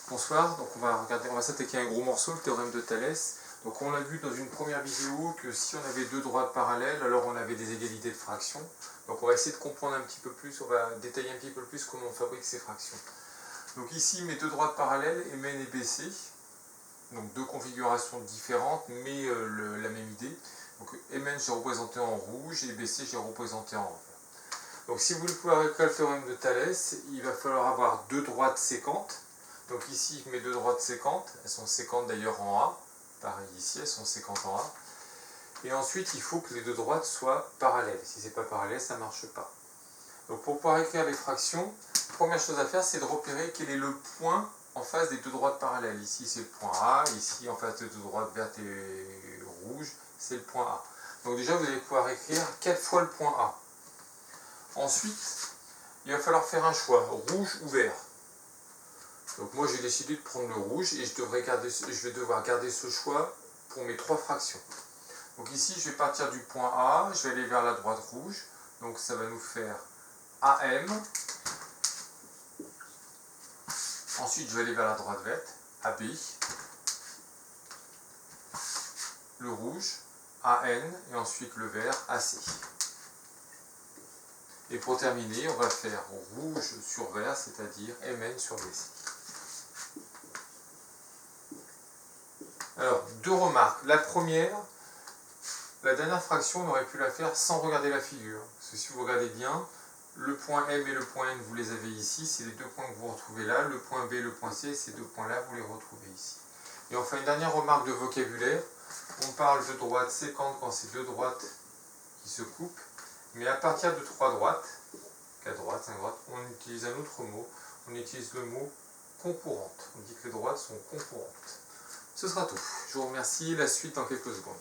Bonsoir, donc on va s'attaquer à un gros morceau, le théorème de Thalès. Donc on a vu dans une première vidéo que si on avait deux droites parallèles, alors on avait des égalités de fractions. Donc on va essayer de comprendre un petit peu plus, on va détailler un petit peu plus comment on fabrique ces fractions. Donc ici mes deux droites parallèles, Mn et Bc, donc deux configurations différentes mais la même idée. Donc Mn j'ai représenté en rouge et Bc j'ai représenté en vert. Donc si vous voulez pouvoir récupérer le théorème de Thalès, il va falloir avoir deux droites séquentes. Donc ici, mes deux droites séquentes, elles sont séquentes d'ailleurs en A, pareil ici, elles sont séquentes en A. Et ensuite, il faut que les deux droites soient parallèles. Si ce n'est pas parallèle, ça ne marche pas. Donc pour pouvoir écrire les fractions, la première chose à faire, c'est de repérer quel est le point en face des deux droites parallèles. Ici, c'est le point A, ici, en face des deux droites vertes et rouges, c'est le point A. Donc déjà, vous allez pouvoir écrire 4 fois le point A. Ensuite, il va falloir faire un choix, rouge ou vert. Donc moi j'ai décidé de prendre le rouge et je vais devoir garder ce choix pour mes trois fractions. Donc ici je vais partir du point A, je vais aller vers la droite rouge, donc ça va nous faire AM. Ensuite je vais aller vers la droite verte, AB. Le rouge, AN, et ensuite le vert, AC. Et pour terminer, on va faire rouge sur vert, c'est-à-dire Mn sur Bc. Alors, deux remarques. La première, la dernière fraction, on aurait pu la faire sans regarder la figure. Parce que si vous regardez bien, le point M et le point N, vous les avez ici, c'est les deux points que vous retrouvez là. Le point B et le point C, ces deux points-là, vous les retrouvez ici. Et enfin, une dernière remarque de vocabulaire. On parle de droite séquente quand c'est deux droites qui se coupent. Mais à partir de trois droites, 4 droites, 5 droites, on utilise un autre mot. On utilise le mot concurrente. On dit que les droites sont concurrentes. Ce sera tout. Je vous remercie. La suite dans quelques secondes.